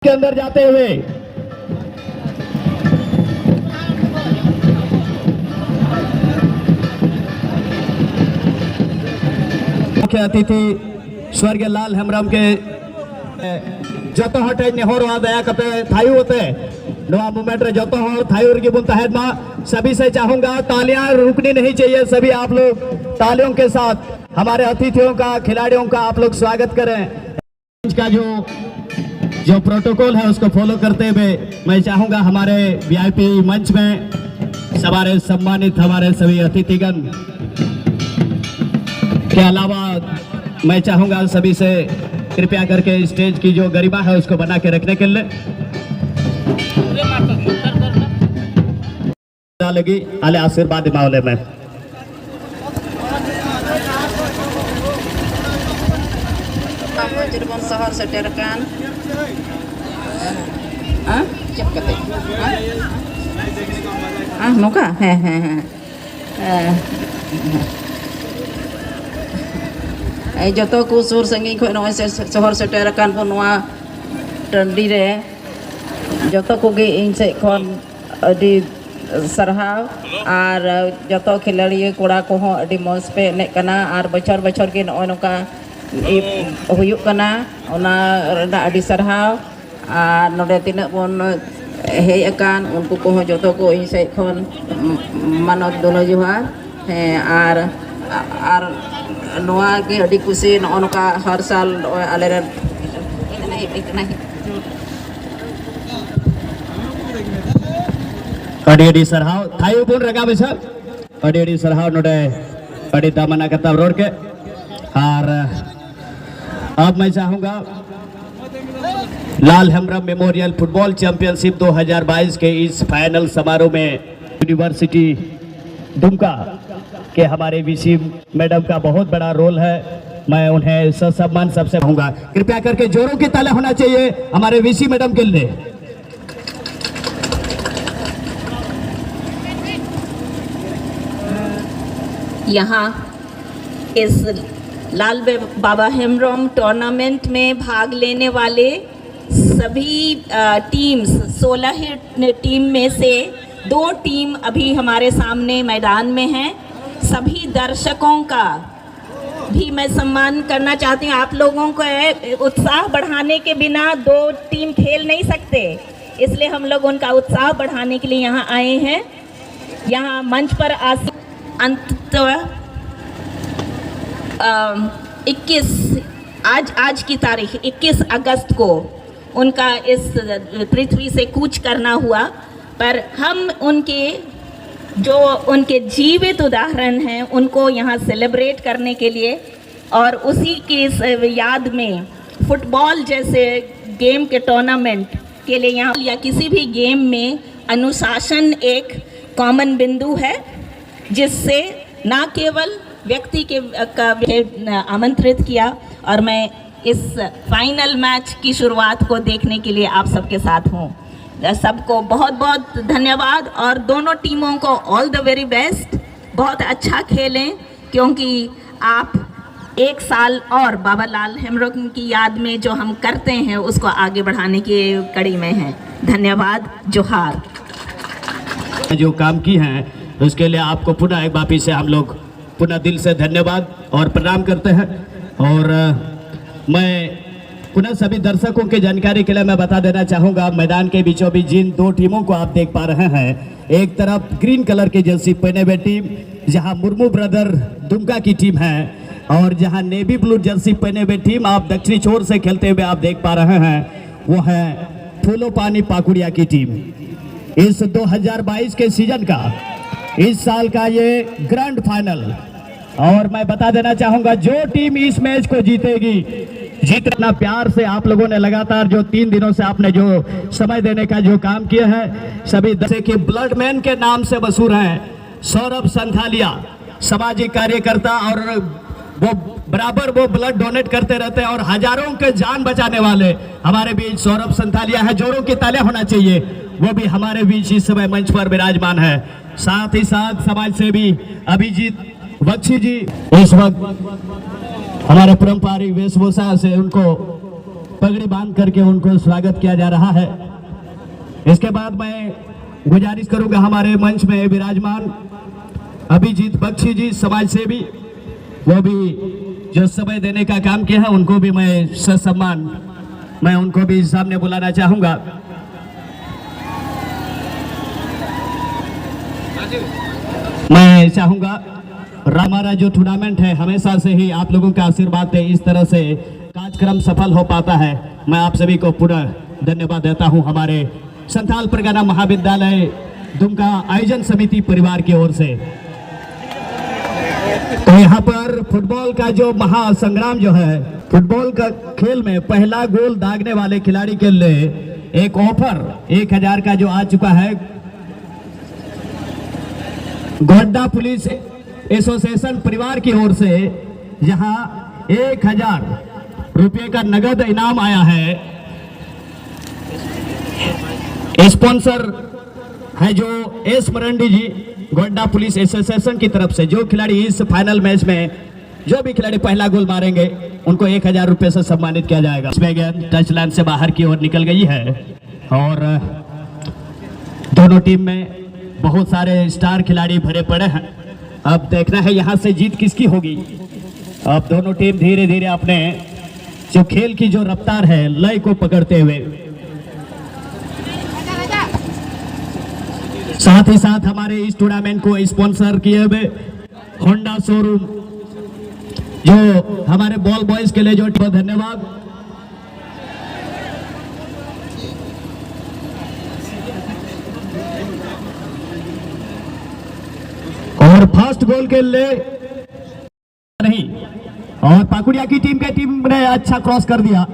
के अंदर जाते हुए मुख्य अतिथि स्वर्गीय लाल हेम्ब्रम के जो हटे नेहर दया कते थायु होते नवा मूवमेंट रे जो थायूर की बुन तहत में सभी से चाहूंगा तालियां रुकनी नहीं चाहिए। सभी आप लोग तालियों के साथ हमारे अतिथियों का खिलाड़ियों का आप लोग स्वागत करें। का जो प्रोटोकॉल है उसको फॉलो करते हुए मैं चाहूंगा हमारे वीआईपी मंच में हमारे सम्मानित हमारे सभी अतिथिगण के अलावा मैं चाहूंगा सभी से कृपया करके स्टेज की जो गरिमा है उसको बना के रखने के लिए लगी आले आशीर्वाद मामले में शहर से टेरकान नौका जो तो को सुर संगी खो से शहर से टेरकान टंडी रे जो तो को इन से खन अडी सरहाव और जो तो खिलाड़ी कोड़ा को अडी मौज पे ने कना और बचर बचर के नौका हुयुकना ओना अडी सरहाव और नोडे तीना बन हे अकान उनको को जो तो को इन से खन मानव दोनों जोहार है और नोआ के अडी खुशी नौका हर साल आले अडी सरहाव थायु बुन रगा बेसा अडी सरहाव नोडे अडी दामना कताब रोड के और अब मैं चाहूंगा लाल हेम्ब्रम मेमोरियल फुटबॉल चैंपियनशिप 2022 के इस फाइनल समारोह में यूनिवर्सिटी दुमका के हमारे वीसी मैडम का बहुत बड़ा रोल है। मैं उन्हें सम्मान सबसे कहूंगा कृपया करके जोरों की ताली होना चाहिए हमारे वीसी मैडम के लिए। यहाँ इस लाल बाबा हेम्ब्रम टूर्नामेंट में भाग लेने वाले सभी टीम्स 16 टीम में से 2 टीम अभी हमारे सामने मैदान में हैं। सभी दर्शकों का भी मैं सम्मान करना चाहती हूँ। आप लोगों को उत्साह बढ़ाने के बिना 2 टीम खेल नहीं सकते, इसलिए हम लोग उनका उत्साह बढ़ाने के लिए यहाँ आए हैं। यहाँ मंच पर अंततः 21 आज की तारीख 21 अगस्त को उनका इस पृथ्वी से कूच करना हुआ, पर हम उनके जीवित उदाहरण हैं उनको यहाँ सेलिब्रेट करने के लिए और उसी की याद में फुटबॉल जैसे गेम के टूर्नामेंट के लिए यहाँ या किसी भी गेम में अनुशासन एक कॉमन बिंदु है, जिससे न केवल व्यक्ति का आमंत्रित किया और मैं इस फाइनल मैच की शुरुआत को देखने के लिए आप सबके साथ हूँ। सबको बहुत बहुत धन्यवाद और दोनों टीमों को ऑल द वेरी बेस्ट। बहुत अच्छा खेलें क्योंकि आप 1 साल और बाबा लाल हेम्ब्रम की याद में जो हम करते हैं उसको आगे बढ़ाने की कड़ी में हैं। धन्यवाद। जोहार। जो काम की हैं उसके लिए आपको पुनः एक बार से हम लोग पुनः दिल से धन्यवाद और प्रणाम करते हैं। और मैं पुनः सभी दर्शकों की जानकारी के लिए मैं बता देना चाहूँगा मैदान के बीचों बीच जिन 2 टीमों को आप देख पा रहे हैं, एक तरफ ग्रीन कलर की जर्सी पहने हुए टीम जहां मुर्मू ब्रदर दुमका की टीम है और जहां नेवी ब्लू जर्सी पहने हुए टीम आप दक्षिणी छोर से खेलते हुए आप देख पा रहे हैं वो है फूलो पानी पाकुड़िया की टीम। इस 2022 के सीजन का इस साल का ये ग्रैंड फाइनल और मैं बता देना चाहूंगा जो टीम इस मैच को जीतेगी, जितना प्यार से आप लोगों ने लगातार जो 3 दिनों से आपने जो समय देने का जो काम किया है, सभी जैसे कि ब्लडमैन के नाम से मशहूर हैं सौरभ संथालिया, सामाजिक कार्यकर्ता और वो बराबर वो ब्लड डोनेट करते रहते हैं और हजारों के जान बचाने वाले हमारे बीच सौरभ संथालिया है। जोरों की तालियां होना चाहिए, वो भी हमारे बीच इस समय मंच पर विराजमान है। साथ ही साथ समाज सेवी अभिजीत बख्शी जी इस वक्त हमारे पारंपरिक वेशभूषा से उनको पगड़ी बांध करके उनको स्वागत किया जा रहा है। इसके बाद मैं गुजारिश करूंगा हमारे मंच में विराजमान अभिजीत बख्शी जी समाज सेवी, वो भी जो समय देने का काम किया है, उनको भी मैं ससम्मान मैं उनको भी सामने बुलाना चाहूंगा। मैं चाहूंगा हमारा जो टूर्नामेंट है हमेशा से ही आप लोगों का आशीर्वाद है, इस तरह से कार्यक्रम सफल हो पाता है। मैं आप सभी को पुनः धन्यवाद देता हूं हमारे संथाल परगना महाविद्यालय दुमका आयोजन समिति परिवार की ओर से। तो यहाँ पर फुटबॉल का जो महासंग्राम जो है, फुटबॉल का खेल में पहला गोल दागने वाले खिलाड़ी के लिए एक ऑफर 1000 का जो आ चुका है गोड्डा पुलिस एसोसिएशन परिवार की ओर से, जहां 1000 रुपये का नगद इनाम आया है। स्पॉन्सर है जो एस मरंडी जी गोड्डा पुलिस एसोसिएशन की तरफ से। जो खिलाड़ी इस फाइनल मैच में जो भी खिलाड़ी पहला गोल मारेंगे उनको 1000 रुपये से सम्मानित किया जाएगा। इसमें गेंद टच लाइन से बाहर की ओर निकल गई है और दोनों टीम में बहुत सारे स्टार खिलाड़ी भरे पड़े हैं। अब देखना है यहाँ से जीत किसकी होगी। अब दोनों टीम धीरे धीरे अपने जो खेल की जो रफ्तार है लय को पकड़ते हुए, साथ ही साथ हमारे इस टूर्नामेंट को स्पॉन्सर किए हुए होंडा शोरूम, जो हमारे बॉल बॉयज के लिए जो धन्यवाद। और फर्स्ट गोल के लिए नहीं, और पाकुड़िया की टीम ने अच्छा क्रॉस कर दिया,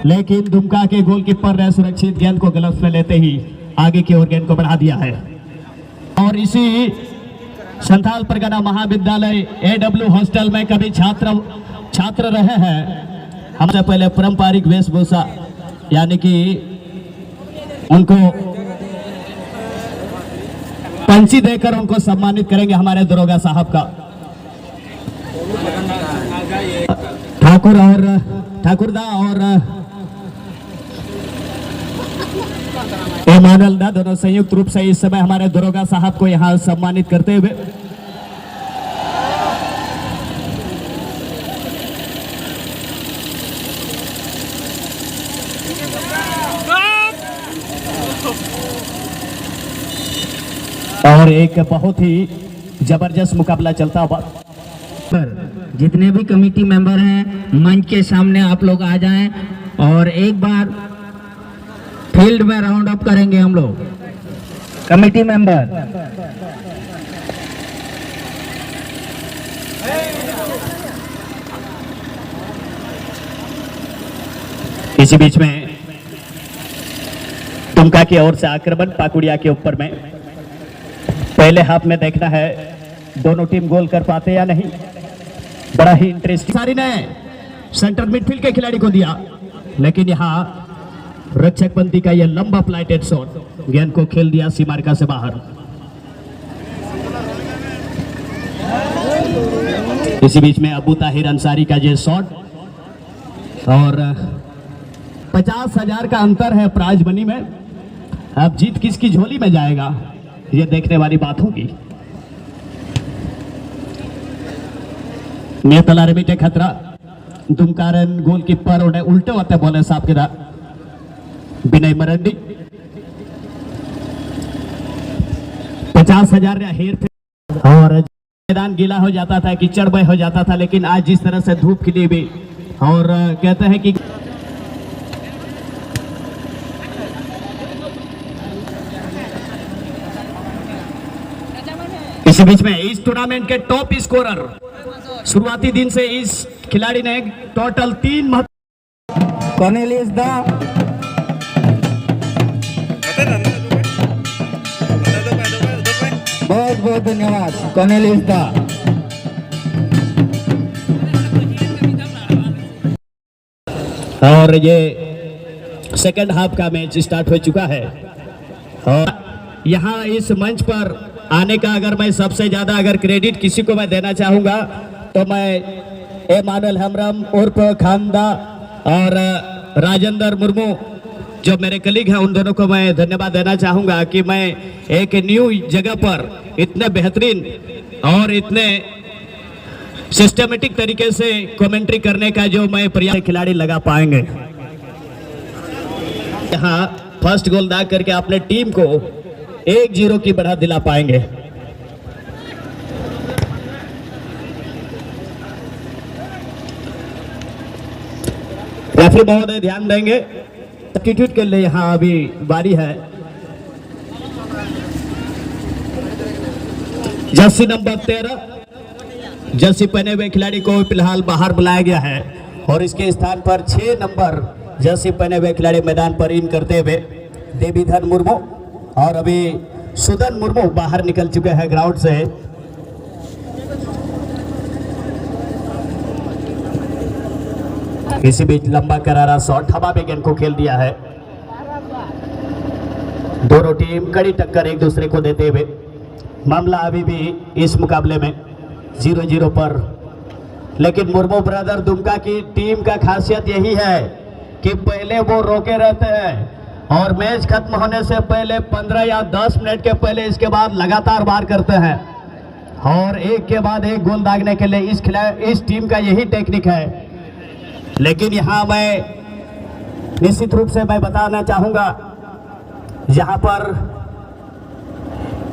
लेकिन दुमका के गोलकीपर ने सुरक्षित गेंद को ग्लव्स में लेते ही आगे की ओर गेंद को बढ़ा दिया है। और इसी संथाल परगना महाविद्यालय एडब्ल्यू हॉस्टल में कभी छात्र रहे हैं। हमसे पहले पारंपरिक वेशभूषा यानी कि उनको पंची देकर उनको सम्मानित करेंगे हमारे दरोगा साहब का। ठाकुरदा और एमानुअल दा दोनों संयुक्त रूप से इस समय हमारे दरोगा साहब को यहां सम्मानित करते हुए और एक बहुत ही जबरदस्त मुकाबला चलता हुआ। जितने भी कमेटी मेंबर हैं मंच के सामने आप लोग आ जाएं और एक बार फील्ड में राउंड अप करेंगे हम लोग। कमेटी मेंबर इसी बीच में दुमका की ओर से आक्रमण पाकुड़िया के ऊपर में पहले हाफ में देखना है दोनों टीम गोल कर पाते या नहीं। बड़ा ही इंटरेस्टिंग सारी ने सेंटर मिडफील्ड के खिलाड़ी को दिया, लेकिन यहाँ रक्षक पंथी का यह लंबा फ्लाइटेड शॉट गेंद को खेल दिया सीमारेखा से बाहर। इसी बीच में अबू ताहिर अंसारी का ये शॉट और 50,000 का अंतर है प्राइज मनी में। अब जीत किसकी झोली में जाएगा ये देखने वाली बात होगी। नेतला रेमिटे खतरा दुमकारन गोलकीपर उन्हें उल्टे होते बोले साहब के विनय मरंडी 50,000 हेर फेर और मैदान गीला हो जाता था, कीचड़ में हो जाता था, लेकिन आज जिस तरह से धूप खिली हुई और कहते हैं कि इसी बीच में इस टूर्नामेंट के टॉप स्कोरर शुरुआती दिन से इस खिलाड़ी ने टोटल 3 कॉर्नेलियस दा बहुत बहुत धन्यवाद कॉर्नेलियस दा। और ये सेकंड हाफ का मैच स्टार्ट हो चुका है और यहाँ इस मंच पर आने का अगर मैं सबसे ज्यादा अगर क्रेडिट किसी को मैं देना चाहूंगा तो मैं एमानुअल हमरम उर्फ खानदा और राजेंद्र मुर्मू जो मेरे कलीग हैं, उन दोनों को मैं धन्यवाद देना चाहूँगा कि मैं एक न्यू जगह पर इतने बेहतरीन और इतने सिस्टमेटिक तरीके से कमेंट्री करने का जो मैं प्रयास खिलाड़ी लगा पाएंगे। यहाँ फर्स्ट गोल दाग करके अपने टीम को 1-0 की बढ़त दिला पाएंगे। रेफरी महोदय ध्यान देंगे, सब्स्टिट्यूट के लिए यहाँ अभी बारी है। जर्सी नंबर 13 जर्सी पहने हुए खिलाड़ी को फिलहाल बाहर बुलाया गया है और इसके स्थान पर 6 नंबर जर्सी पहने हुए खिलाड़ी मैदान पर इन करते हुए देवीधर मुर्मू और अभी सुदन मुर्मू बाहर निकल चुके हैं ग्राउंड से। इसी बीच लंबा करारा शॉट हवा में गेंद को खेल दिया है। दोनों टीम कड़ी टक्कर एक दूसरे को देते हुए मामला अभी भी इस मुकाबले में 0-0 पर। लेकिन मुर्मू ब्रदर दुमका की टीम का खासियत यही है कि पहले वो रोके रहते हैं और मैच खत्म होने से पहले 15 या 10 मिनट के पहले इसके बाद लगातार वार करते हैं और एक के बाद एक गोल दागने के लिए इस टीम का यही टेक्निक है। लेकिन यहाँ मैं निश्चित रूप से मैं बताना चाहूँगा, यहाँ पर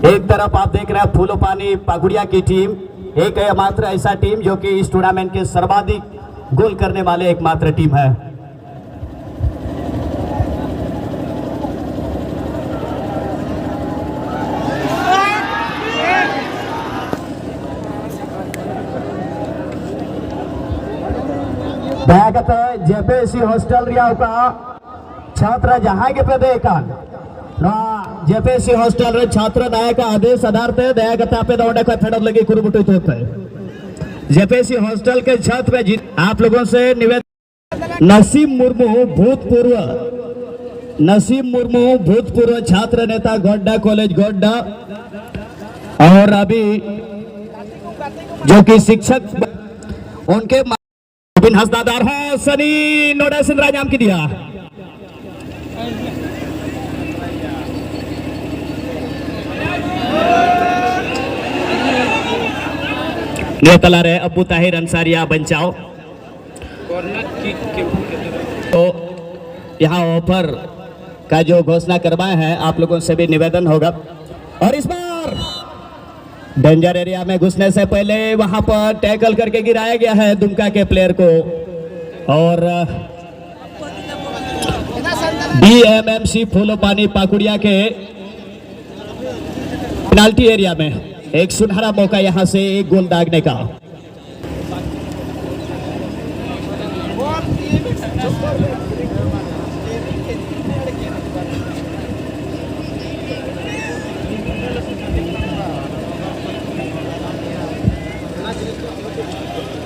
एक तरफ आप देख रहे हैं फूलोपानी पाकुड़िया की टीम, एक मात्र ऐसा टीम जो कि इस टूर्नामेंट के सर्वाधिक गोल करने वाले एकमात्र टीम है। दयागत जेपीएससी हॉस्टल रियाव का छात्र जहां के प्रदेकान जेपीएससी हॉस्टल रे छात्र दायक आदेश आधार पे दयागत पे दौड़े का फेडर लगी कुरुबुटुत होता है। जेपीएससी हॉस्टल के छत पे आप लोगों से निवेदन, नसीम मुर्मू भूतपूर्व छात्र नेता गोड्डा कॉलेज गोड्डा और अभी जो कि शिक्षक उनके हस्तादार है सनी नोडा सिंधरा नाम की दिया। तला रहे अबू ताहिर अंसारिया बंचाओ। तो यहाँ ऑफर का जो घोषणा करवाए हैं आप लोगों से भी निवेदन होगा। और इस बार डेंजर एरिया में घुसने से पहले वहां पर टैकल करके गिराया गया है दुमका के प्लेयर को और बीएमएमसी फूलोपानी पाकुड़िया के पेनाल्टी एरिया में एक सुनहरा मौका यहां से एक गोल दागने का।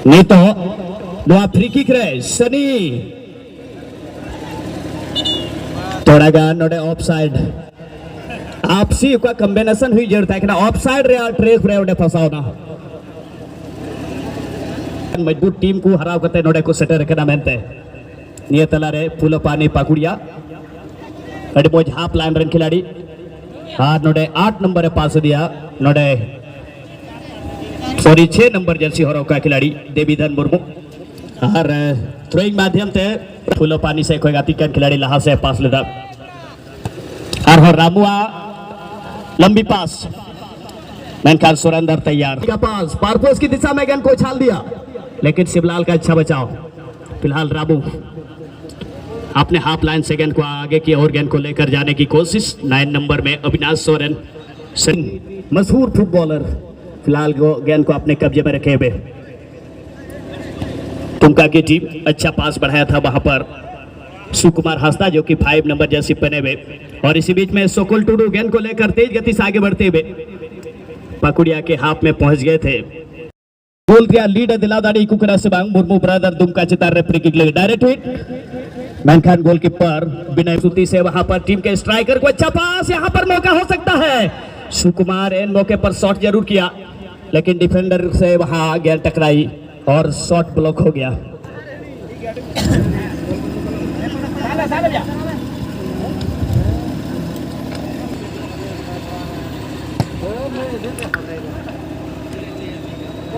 नहीं तो दो फ्री किक रहे सनी थोड़ा गा नोडे ऑफ साइड आपसी का कॉम्बिनेशन हुई जरूरत है कि ना ऑफ साइड रे ट्रेक रे ओडे फसाओना मजबूत टीम को हराव करते नोडे को सेटर रखना मेनते निये तला रे फूलोपानी पाकुड़िया अड़ी मोज हाफ लाइन रन खिलाड़ी और नोडे 8 नंबर पास दिया नोडे 6 नंबर जर्सी हो का खिलाड़ी देवीधर मुर्मू और थ्रोइंग माध्यम से फूलोपानी से कोई गाती खिलाड़ी लहा से पास लेता और रामुआ लंबी पास मैनखान सुरेंद्र तैयार का पास पारपोस की दिशा में गेंद को उछाल दिया लेकिन शिवलाल का अच्छा बचाव। फिलहाल रामू अपने हाफ लाइन से गेंद को आगे की और गेंद को लेकर जाने की कोशिश। 9 नंबर में अविनाश सोरेन मशहूर फुटबॉलर फिलहाल गेंद को अपने कब्जे में रखे हुए। तुमका की टीम अच्छा पास बढ़ाया था वहां पर सुकुमार हंसदा जो कि 5 नंबर जर्सी पहने हुए और इसी बीच में सोकुल टूडू गेंद को लेकर तेज गति से आगे बढ़ते हुए पाकुड़िया के हाथ में पहुंच गए थे। गोल दिया लीड दिलादारी कुकरा से बांग मुर्मू ब्रदर दुमका चितार रे फ्री किक ले डायरेक्ट हिट मैनखान गोलकीपर विनय सुती से वहां पर टीम के स्ट्राइकर को अच्छा पास यहां पर मौका हो सकता है। सुकुमार इन मौके पर शॉट जरूर किया लेकिन डिफेंडर से वहां गेंद टकराई और शॉट ब्लॉक हो गया।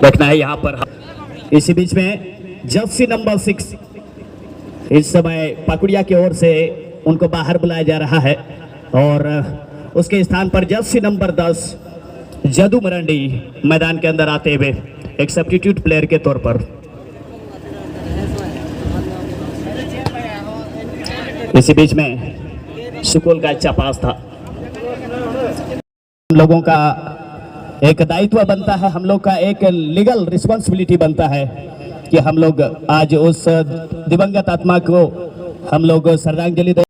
देखना है यहाँ पर। इसी बीच में जर्सी नंबर 6 इस समय पकुड़िया की ओर से उनको बाहर बुलाया जा रहा है और उसके स्थान पर जर्सी नंबर 10 जदू मरांडी मैदान के अंदर आते हुए एक सब्स्टिट्यूट प्लेयर के तौर पर। इसी बीच में सुकुल का अच्छा पास था। हम लोगों का एक दायित्व बनता है, हम लोग का एक लीगल रिस्पॉन्सिबिलिटी बनता है कि हम लोग आज उस दिवंगत आत्मा को हम लोग श्रद्धांजलि दें।